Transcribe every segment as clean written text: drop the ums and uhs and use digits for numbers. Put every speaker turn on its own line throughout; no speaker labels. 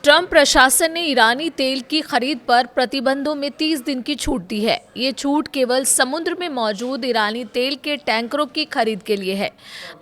Trump प्रशासन ने ईरानी तेल की खरीद पर प्रतिबंधों में 30 दिन की छूट दी है। ये छूट केवल समुद्र में मौजूद ईरानी तेल के टैंकरों की खरीद के लिए है।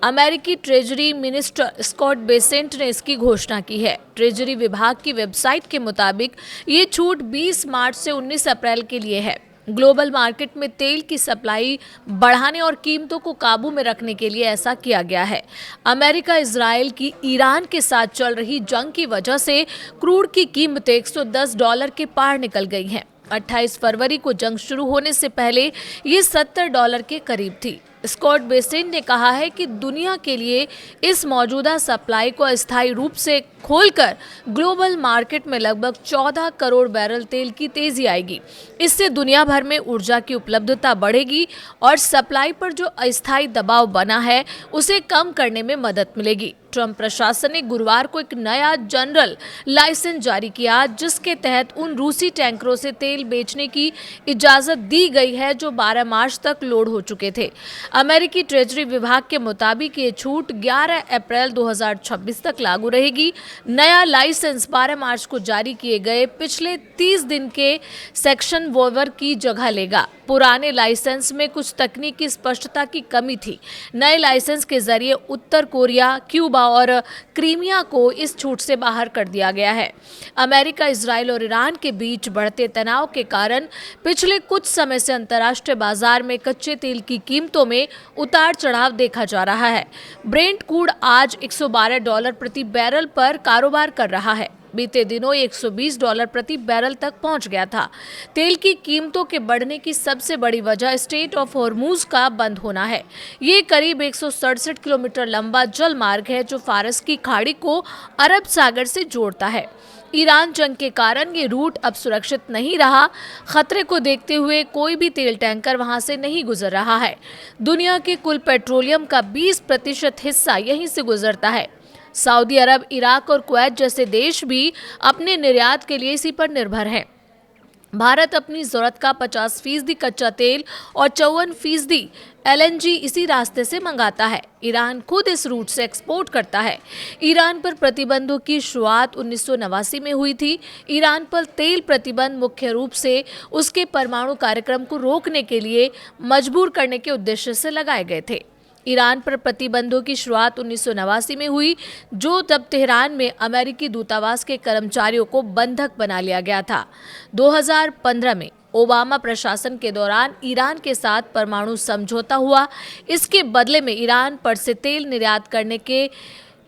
अमेरिकी ट्रेजरी मिनिस्टर स्कॉट बेसेंट ने इसकी घोषणा की है। ट्रेजरी विभाग की वेबसाइट के मुताबिक ये छूट 20 मार्च से 19 अप्रैल के लिए है। ग्लोबल मार्केट में तेल की सप्लाई बढ़ाने और कीमतों को काबू में रखने के लिए ऐसा किया गया है। अमेरिका इजराइल की ईरान के साथ चल रही जंग की वजह से क्रूड की कीमतें $110 के पार निकल गई हैं। 28 फरवरी को जंग शुरू होने से पहले ये $70 के करीब थी। स्कॉट बेसेंट ने कहा है कि दुनिया के लिए इस मौजूदा सप्लाई को अस्थायी रूप से खोलकर ग्लोबल मार्केट में लगभग 14 करोड़ बैरल तेल की तेजी आएगी। इससे दुनिया भर में ऊर्जा की उपलब्धता बढ़ेगी और सप्लाई पर जो अस्थायी दबाव बना है उसे कम करने में मदद मिलेगी। ट्रंप प्रशासन ने गुरुवार को एक नया जनरल लाइसेंस जारी किया, जिसके तहत उन रूसी टैंकरों से तेल बेचने की इजाजत दी गई है जो 12 मार्च तक लोड हो चुके थे। अमेरिकी ट्रेजरी विभाग के मुताबिक ये छूट 11 अप्रैल 2026 तक लागू रहेगी। नया लाइसेंस 12 मार्च को जारी किए गए पिछले 30 दिन के सेक्शन वोवर की जगह लेगा। पुराने लाइसेंस में कुछ तकनीकी स्पष्टता की कमी थी। नए लाइसेंस के जरिए उत्तर कोरिया, क्यूबा और क्रीमिया को इस छूट से बाहर कर दिया गया है। अमेरिका, इजराइल और ईरान के बीच बढ़ते तनाव के कारण पिछले कुछ समय से अंतर्राष्ट्रीय बाजार में कच्चे तेल की कीमतों में उतार चढ़ाव देखा जा रहा है। ब्रेंट क्रूड आज $112 प्रति बैरल पर कारोबार कर रहा है। बीते दिनों $120 प्रति बैरल तक पहुंच गया था। तेल की कीमतों के बढ़ने की सबसे बड़ी वजह स्ट्रेट ऑफ हॉर्मूज का बंद होना है। ये करीब 167 किलोमीटर लंबा जल मार्ग है जो फारस की खाड़ी को अरब सागर से जोड़ता है। ईरान जंग के कारण ये रूट अब सुरक्षित नहीं रहा। खतरे को देखते हुए कोई भी तेल टैंकर वहां से नहीं गुजर रहा है। दुनिया के कुल पेट्रोलियम का 20% हिस्सा यहीं से गुजरता है। सऊदी अरब, इराक और कुवैत जैसे देश भी अपने निर्यात के लिए इसी पर निर्भर हैं। भारत अपनी जरूरत का 50% कच्चा तेल और 54% LNG इसी रास्ते से मंगाता है। ईरान खुद इस रूट से एक्सपोर्ट करता है। ईरान पर प्रतिबंधों की शुरुआत 1989 में हुई थी। ईरान पर तेल प्रतिबंध मुख्य रूप से उसके परमाणु कार्यक्रम को रोकने के लिए मजबूर करने के उद्देश्य से लगाए गए थे। ईरान पर प्रतिबंधों की शुरुआत 1989 में हुई, जो तब तेहरान में अमेरिकी दूतावास के कर्मचारियों को बंधक बना लिया गया था। 2015 में ओबामा प्रशासन के दौरान ईरान के साथ परमाणु समझौता हुआ। इसके बदले में ईरान पर से तेल निर्यात करने के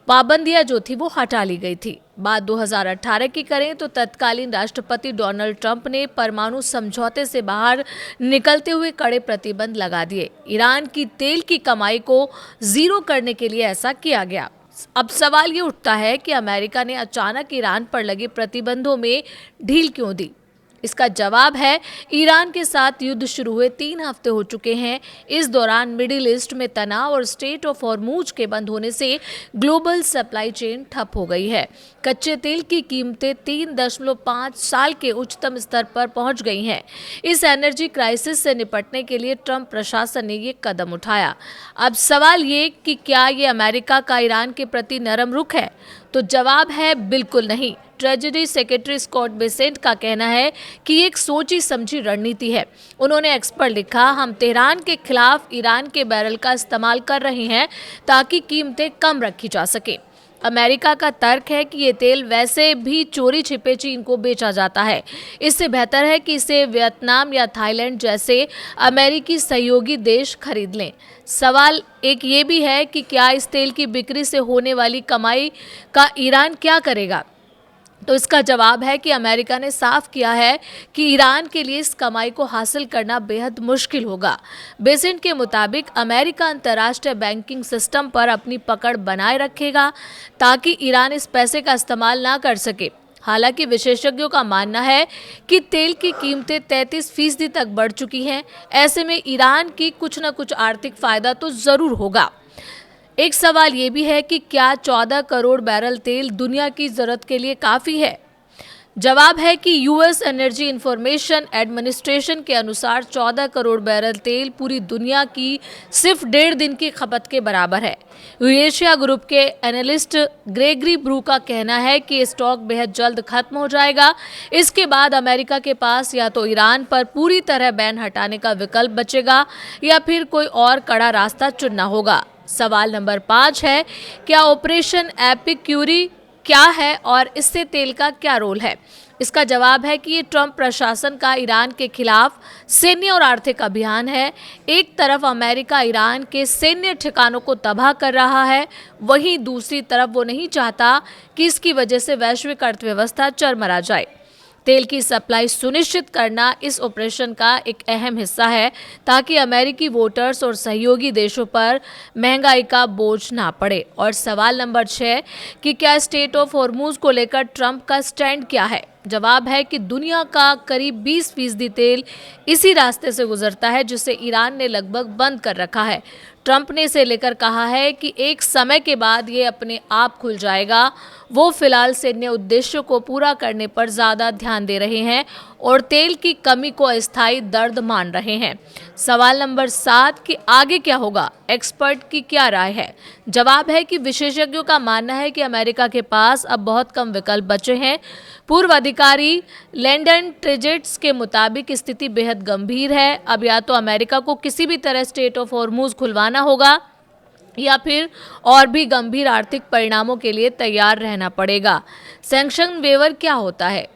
पाबंदियां जो थी वो हटा ली गई थी। बात 2018 की करें तो तत्कालीन राष्ट्रपति डोनाल्ड ट्रंप ने परमाणु समझौते से बाहर निकलते हुए कड़े प्रतिबंध लगा दिए। ईरान की तेल की कमाई को जीरो करने के लिए ऐसा किया गया। अब सवाल ये उठता है कि अमेरिका ने अचानक ईरान पर लगे प्रतिबंधों में ढील क्यों दी। इसका जवाब है, ईरान के साथ युद्ध शुरू हुए 3 हफ्ते हो चुके हैं। इस दौरान मिडिल ईस्ट में तनाव और स्ट्रेट ऑफ हॉर्मूज के बंद होने से ग्लोबल सप्लाई चेन ठप हो गई है। कच्चे तेल की कीमतें 3.5 साल के उच्चतम स्तर पर पहुंच गई हैं। इस एनर्जी क्राइसिस से निपटने के लिए ट्रंप प्रशासन ने ये कदम उठाया। अब सवाल ये कि क्या ये अमेरिका का ईरान के प्रति नरम रुख है? तो जवाब है बिल्कुल नहीं। ट्रेजरी सेक्रेटरी स्कॉट बेसेंट का कहना है कि ये एक सोची समझी रणनीति है। उन्होंने एक्स पर लिखा, हम तेहरान के खिलाफ ईरान के बैरल का इस्तेमाल कर रहे हैं ताकि कीमतें कम रखी जा सके। अमेरिका का तर्क है कि ये तेल वैसे भी चोरी छिपे चीन को बेचा जाता है। इससे बेहतर है कि इसे वियतनाम या थाईलैंड जैसे अमेरिकी सहयोगी देश खरीद लें। सवाल एक ये भी है कि क्या इस तेल की बिक्री से होने वाली कमाई का ईरान क्या करेगा? तो इसका जवाब है कि अमेरिका ने साफ किया है कि ईरान के लिए इस कमाई को हासिल करना बेहद मुश्किल होगा। बेसेंट के मुताबिक अमेरिका अंतर्राष्ट्रीय बैंकिंग सिस्टम पर अपनी पकड़ बनाए रखेगा ताकि ईरान इस पैसे का इस्तेमाल ना कर सके। हालांकि विशेषज्ञों का मानना है कि तेल की कीमतें 33% तक बढ़ चुकी हैं। ऐसे में ईरान की कुछ न कुछ आर्थिक फायदा तो जरूर होगा। एक सवाल ये भी है कि क्या 14 करोड़ बैरल तेल दुनिया की जरूरत के लिए काफ़ी है? जवाब है कि यूएस एनर्जी इंफॉर्मेशन एडमिनिस्ट्रेशन के अनुसार 14 करोड़ बैरल तेल पूरी दुनिया की सिर्फ 1.5 दिन की खपत के बराबर है। यूरेशिया ग्रुप के एनालिस्ट ग्रेगरी ब्रू का कहना है कि ये स्टॉक बेहद जल्द खत्म हो जाएगा। इसके बाद अमेरिका के पास या तो ईरान पर पूरी तरह बैन हटाने का विकल्प बचेगा या फिर कोई और कड़ा रास्ता चुनना होगा। सवाल नंबर 5 है, क्या ऑपरेशन एपिक्यूरी क्या है और इससे तेल का क्या रोल है? इसका जवाब है कि ये ट्रंप प्रशासन का ईरान के खिलाफ सैन्य और आर्थिक अभियान है। एक तरफ अमेरिका ईरान के सैन्य ठिकानों को तबाह कर रहा है, वहीं दूसरी तरफ वो नहीं चाहता कि इसकी वजह से वैश्विक अर्थव्यवस्था चरमरा जाए। तेल की सप्लाई सुनिश्चित करना इस ऑपरेशन का एक अहम हिस्सा है ताकि अमेरिकी वोटर्स और सहयोगी देशों पर महंगाई का बोझ ना पड़े। और सवाल नंबर 6 कि क्या स्टेट ऑफ हॉर्मूज को लेकर ट्रंप का स्टैंड क्या है? जवाब है कि दुनिया का करीब 20% तेल इसी रास्ते से गुजरता है जिसे ईरान ने लगभग बंद कर रखा है। ट्रंप ने इसे लेकर कहा है कि एक समय के बाद ये अपने आप खुल जाएगा। वो फिलहाल सैन्य उद्देश्यों को पूरा करने पर ज़्यादा ध्यान दे रहे हैं और तेल की कमी को अस्थायी दर्द मान रहे हैं। सवाल नंबर 7 कि आगे क्या होगा? एक्सपर्ट की क्या राय है? जवाब है कि विशेषज्ञों का मानना है कि अमेरिका के पास अब बहुत कम विकल्प बचे हैं। पूर्व अधिकारी लैंडन ट्रेजेट्स के मुताबिक स्थिति बेहद गंभीर है। अब या तो अमेरिका को किसी भी तरह स्टेट ऑफ हॉर्मूज खुलवाना होगा या फिर और भी गंभीर आर्थिक परिणामों के लिए तैयार रहना पड़ेगा। सैंक्शन वेवर क्या होता है?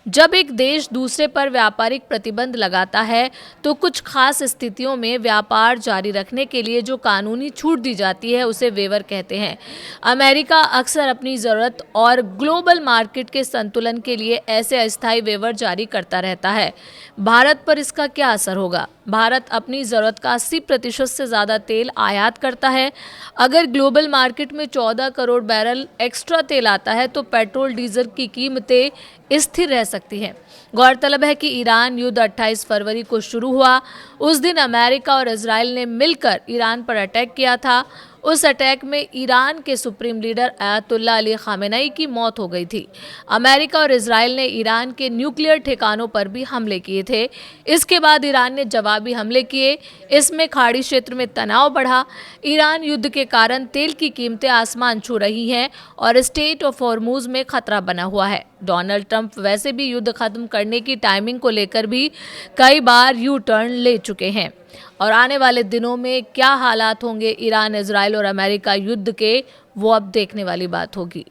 जब एक देश दूसरे पर व्यापारिक प्रतिबंध लगाता है तो कुछ खास स्थितियों में व्यापार जारी रखने के लिए जो कानूनी छूट दी जाती है उसे वेवर कहते हैं। अमेरिका अक्सर अपनी ज़रूरत और ग्लोबल मार्केट के संतुलन के लिए ऐसे अस्थायी वेवर जारी करता रहता है। भारत पर इसका क्या असर होगा? भारत अपनी ज़रूरत का 80% से ज़्यादा तेल आयात करता है। अगर ग्लोबल मार्केट में 14 करोड़ बैरल एक्स्ट्रा तेल आता है तो पेट्रोल डीजल की कीमतें स्थिर रह सकती हैं। गौरतलब है कि ईरान युद्ध 28 फरवरी को शुरू हुआ। उस दिन अमेरिका और इजराइल ने मिलकर ईरान पर अटैक किया था। उस अटैक में ईरान के supreme leader Ayatollah Ali Khamenei की मौत हो गई थी। अमेरिका और इजराइल ने ईरान के न्यूक्लियर ठिकानों पर भी हमले किए थे। इसके बाद ईरान ने जवाबी हमले किए। इसमें खाड़ी क्षेत्र में तनाव बढ़ा। ईरान युद्ध के कारण तेल की कीमतें आसमान छू रही हैं और स्टेट ऑफ हॉर्मूज में खतरा बना हुआ है। डोनाल्ड ट्रंप वैसे भी युद्ध खत्म करने की टाइमिंग को लेकर भी कई बार यू टर्न ले चुके हैं और आने वाले दिनों में क्या हालात होंगे ईरान, इजराइल और अमेरिका युद्ध के, वो अब देखने वाली बात होगी।